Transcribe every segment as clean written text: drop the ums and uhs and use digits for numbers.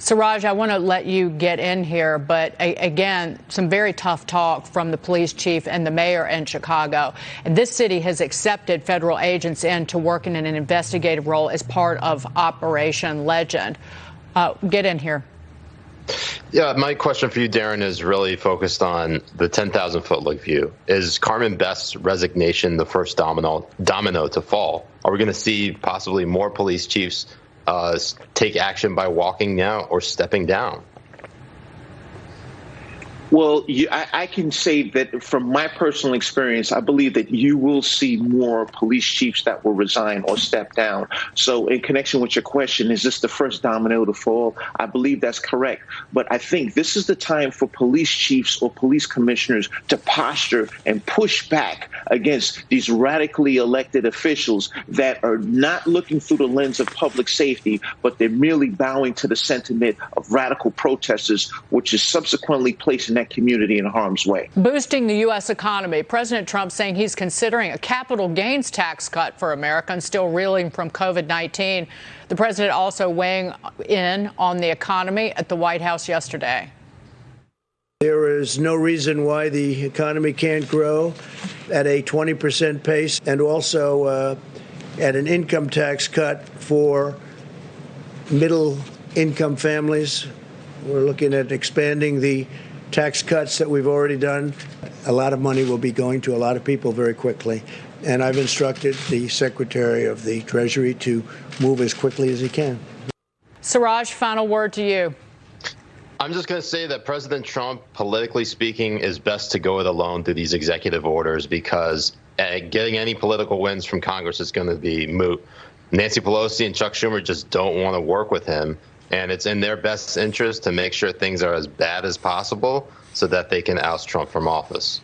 Siraj, I want to let you get in here, but again, some very tough talk from the police chief and the mayor in Chicago. And this city has accepted federal agents in to work in an investigative role as part of Operation Legend. Get in here. Yeah, my question for you, Darren, is really focused on the 10,000-foot view. Is Carmen Best's resignation the first domino to fall? Are we going to see possibly more police chiefs take action by walking now or stepping down? Well, I can say that from my personal experience, I believe that you will see more police chiefs that will resign or step down. So in connection with your question, is this the first domino to fall? I believe that's correct. But I think this is the time for police chiefs or police commissioners to posture and push back against these radically elected officials that are not looking through the lens of public safety, but they're merely bowing to the sentiment of radical protesters, which is subsequently placing that community in harm's way. Boosting the U.S. economy. President Trump saying he's considering a capital gains tax cut for Americans still reeling from COVID-19. The president also weighing in on the economy at the White House yesterday. There is no reason why the economy can't grow at a 20% pace, and also at an income tax cut for middle income families. We're looking at expanding the tax cuts that we've already done. A lot of money will be going to a lot of people very quickly. And I've instructed the Secretary of the Treasury to move as quickly as he can. Siraj, final word to you. I'm just going to say that President Trump, politically speaking, is best to go it alone through these executive orders, because getting any political wins from Congress is going to be moot. Nancy Pelosi and Chuck Schumer just don't want to work with him. And it's in their best interest to make sure things are as bad as possible so that they can oust Trump from office.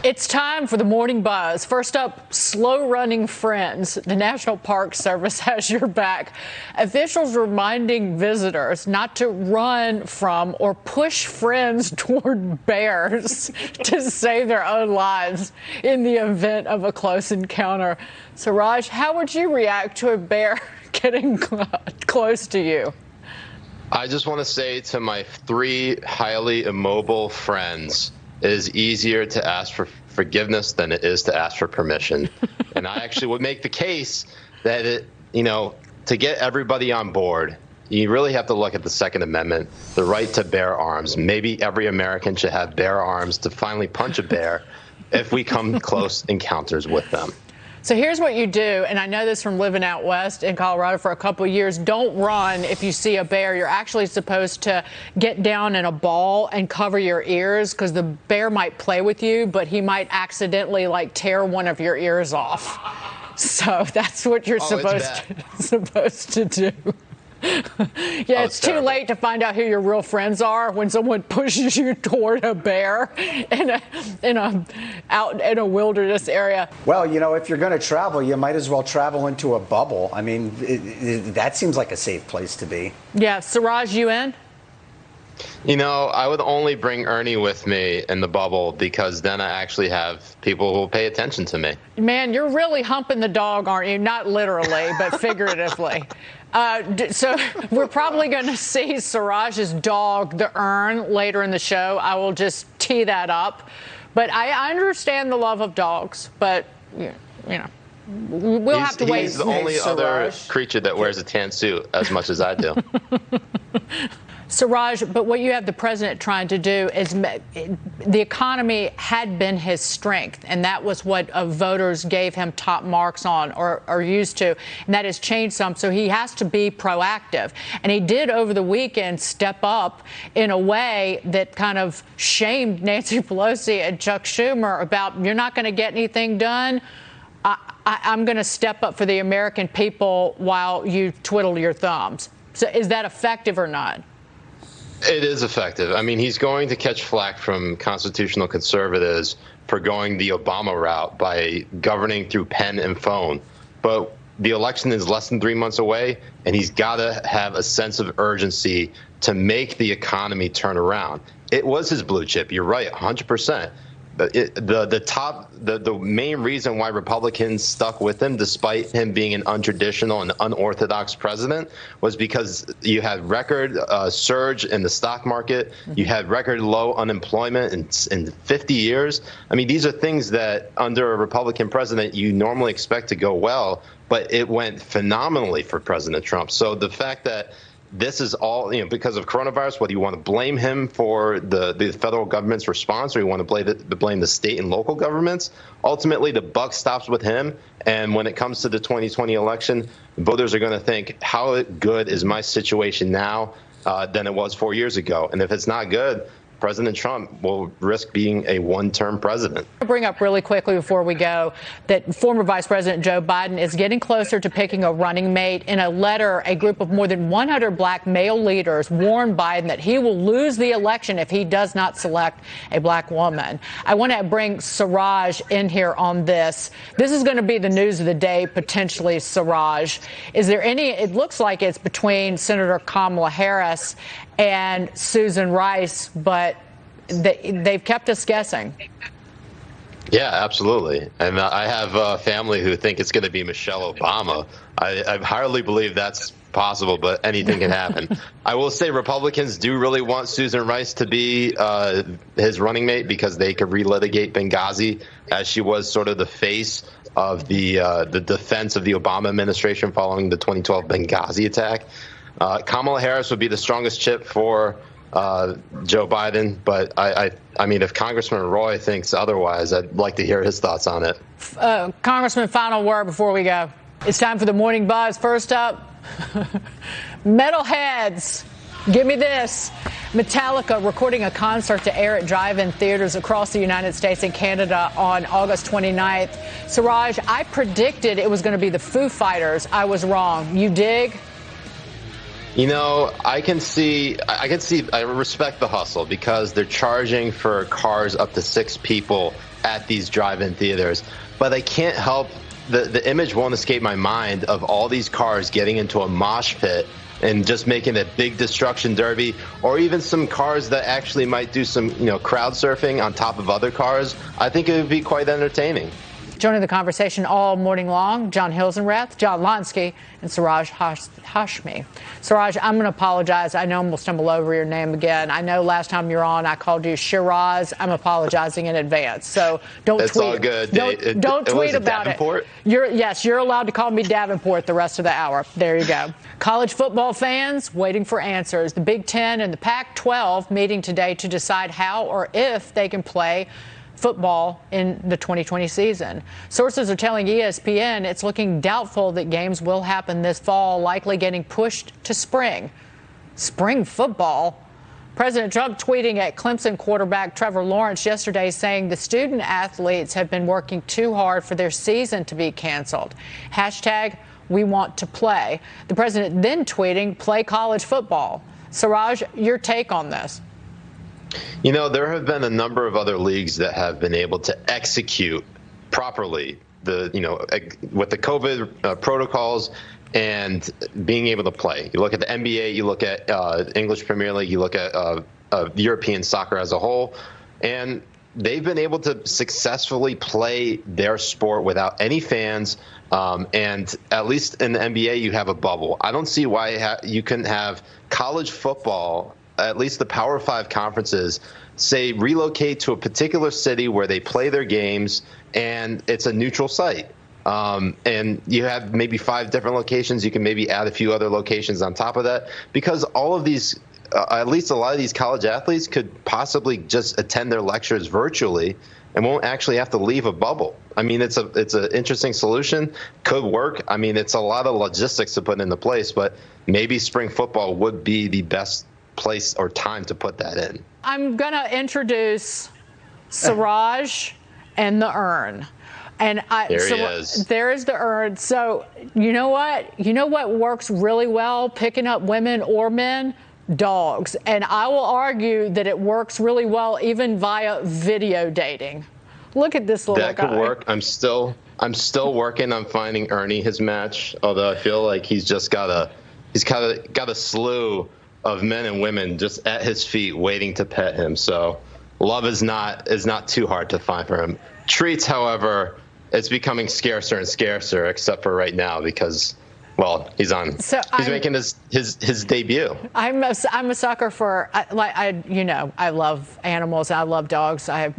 It's time for the Morning Buzz. First up, slow-running friends. The National Park Service has your back. Officials reminding visitors not to run from or push friends toward bears to save their own lives in the event of a close encounter. Siraj, how would you react to a bear getting close to you? I just want to say to my 3 highly immobile friends, it is easier to ask for forgiveness than it is to ask for permission. And I actually would make the case that, to get everybody on board, you really have to look at the Second Amendment, the right to bear arms. Maybe every American should have bear arms to finally punch a bear if we come close encounters with them. So here's what you do, and I know this from living out west in Colorado for a couple of years. Don't run if you see a bear. You're actually supposed to get down in a ball and cover your ears, because the bear might play with you, but he might accidentally tear one of your ears off. So that's what you're supposed to do. Yeah, it's too late to find out who your real friends are when someone pushes you toward a bear out in a wilderness area. Well, if you're going to travel, you might as well travel into a bubble. I mean, that seems like a safe place to be. Yeah, Siraj, you in? I would only bring Ernie with me in the bubble, because then I actually have people who will pay attention to me. Man, you're really humping the dog, aren't you? Not literally, but figuratively. So we're probably going to see Siraj's dog, the Ern, later in the show. I will just tee that up. But I understand the love of dogs, but, we'll have to wait. He's the only other creature that wears a tan suit as much as I do. Siraj, but what you have the president trying to do is the economy had been his strength, and that was what voters gave him top marks on or used to, and that has changed some. So he has to be proactive. And he did over the weekend step up in a way that kind of shamed Nancy Pelosi and Chuck Schumer about, you're not going to get anything done. I'm going to step up for the American people while you twiddle your thumbs. So is that effective or not? It is effective. I mean, he's going to catch flack from constitutional conservatives for going the Obama route by governing through pen and phone. But the election is less than 3 months away, and he's got to have a sense of urgency to make the economy turn around. It was his blue chip. You're right, 100%. the main reason why Republicans stuck with him, despite him being an untraditional and unorthodox president, was because you had record surge in the stock market. You had record low unemployment in 50 years. I mean, these are things that under a Republican president you normally expect to go well, but it went phenomenally for President Trump. So the fact that this is all, because of coronavirus, whether you want to blame him for the federal government's response or you want to blame the state and local governments, ultimately the buck stops with him. And when it comes to the 2020 election, voters are going to think, how good is my situation now than it was 4 years ago? And if it's not good, President Trump will risk being a one-term president. I'll bring up really quickly before we go that former Vice President Joe Biden is getting closer to picking a running mate. In a letter, a group of more than 100 black male leaders warned Biden that he will lose the election if he does not select a black woman. I want to bring Siraj in here on this. This is going to be the news of the day, potentially, Siraj. Is there any, it looks like it's between Senator Kamala Harris and Susan Rice, but they've kept us guessing. Yeah, absolutely. And I have a family who think it's going to be Michelle Obama. I hardly believe that's possible, but anything can happen. I will say Republicans do really want Susan Rice to be his running mate because they could relitigate Benghazi, as she was sort of the face of the defense of the Obama administration following the 2012 Benghazi attack. Kamala Harris would be the strongest chip for Joe Biden, but I mean, if Congressman Roy thinks otherwise, I'd like to hear his thoughts on it. Congressman, final word before we go. It's time for the Morning Buzz. First up, metalheads. Give me this. Metallica recording a concert to air at drive-in theaters across the United States and Canada on August 29th. Siraj, I predicted it was going to be the Foo Fighters. I was wrong. You dig? I respect the hustle because they're charging for cars up to 6 people at these drive-in theaters. But I can't help, the image won't escape my mind of all these cars getting into a mosh pit and just making a big destruction derby, or even some cars that actually might do some, crowd surfing on top of other cars. I think it would be quite entertaining. Joining the conversation all morning long, John Hilsenrath, John Lonsky, and Siraj Hashmi. Siraj, I'm going to apologize. I know I'm going to stumble over your name again. I know last time you're on, I called you Shiraz. I'm apologizing in advance. So don't it's tweet. All good. Don't tweet about Davenport? Yes, you're allowed to call me Davenport the rest of the hour. There you go. College football fans waiting for answers. The Big Ten and the Pac-12 meeting today to decide how or if they can play football in the 2020 season. Sources are telling ESPN it's looking doubtful that games will happen this fall, likely getting pushed to spring. Spring football? President Trump tweeting at Clemson quarterback Trevor Lawrence yesterday saying the student athletes have been working too hard for their season to be canceled. Hashtag we want to play. The president then tweeting, play college football. Siraj, your take on this? There have been a number of other leagues that have been able to execute properly with the COVID protocols and being able to play. You look at the NBA, you look at English Premier League, you look at European soccer as a whole, and they've been able to successfully play their sport without any fans. And at least in the NBA, you have a bubble. I don't see why you couldn't have college football, at least the Power 5 conferences, say relocate to a particular city where they play their games and it's a neutral site. And you have maybe 5 different locations. You can maybe add a few other locations on top of that, because all of these, at least a lot of these college athletes could possibly just attend their lectures virtually and won't actually have to leave a bubble. I mean, it's an interesting solution. Could work. I mean, it's a lot of logistics to put into place, but maybe spring football would be the best place or time to put that in. I'm going to introduce Siraj and the urn. And there he is. There is the urn. So you know what? You know what works really well picking up women or men? Dogs. And I will argue that it works really well even via video dating. Look at this little guy. That could work. I'm still working on finding Ernie his match, although I feel like he's got a slew of men and women just at his feet waiting to pet him. So love is not too hard to find for him. Treats, however, it's becoming scarcer and scarcer, except for right now because, well, he's making his debut. I'm a sucker for I love animals. I love dogs. I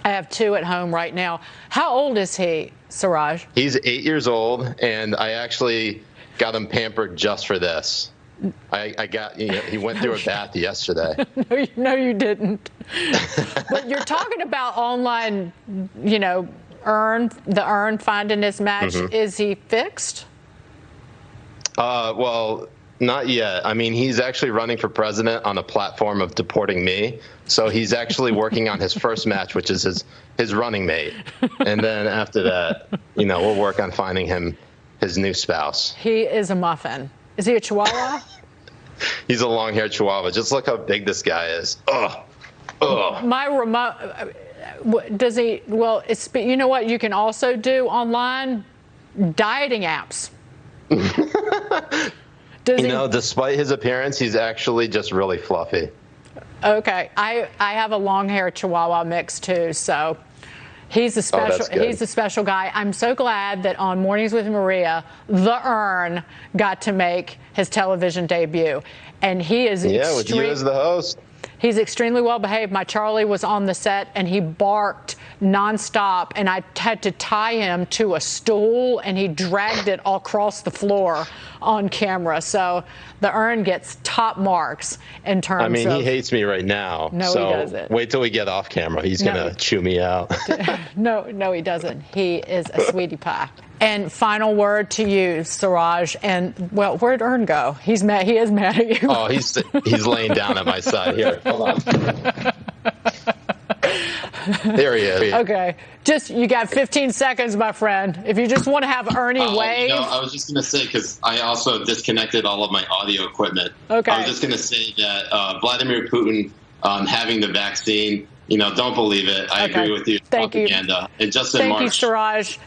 have 2 at home right now. How old is he, Siraj? He's 8 years old, and I actually got him pampered just for this. He went through a bath yesterday. No, you didn't. But you're talking about online, the urn finding his match. Mm-hmm. Is he fixed? Well, not yet. I mean, he's actually running for president on a platform of deporting me. So he's actually working on his first match, which is his running mate. And then after that, we'll work on finding him his new spouse. He is a muffin. Is he a Chihuahua? He's a long-haired Chihuahua. Just look how big this guy is. Ugh. My remote, does he, well, you know what you can also do online? Dieting apps. Despite his appearance, he's actually just really fluffy. Okay. I have a long-haired Chihuahua mix too, so he's a special guy. I'm so glad that on Mornings with Maria, the Urn got to make his television debut, and he is with you as the host. He's extremely well behaved. My Charlie was on the set, and he barked nonstop, and I had to tie him to a stool, and he dragged it all across the floor on camera. So the Urn gets top marks in terms of... I mean, he hates me right now. No, so he doesn't. Wait till we get off camera. He's going to chew me out. No, he doesn't. He is a sweetie pie. And final word to you, Siraj. And, well, where'd Urn go? He's mad. He is mad at you. Oh, he's laying down at my side. Here, hold on. There he is. Okay. You got 15 seconds, my friend. If you just want to have Ernie wave. I was just going to say, because I also disconnected all of my audio equipment. Okay. I was just going to say that Vladimir Putin having the vaccine, don't believe it. I agree with you. Thank propaganda. you. And just in Thank March. you, Siraj.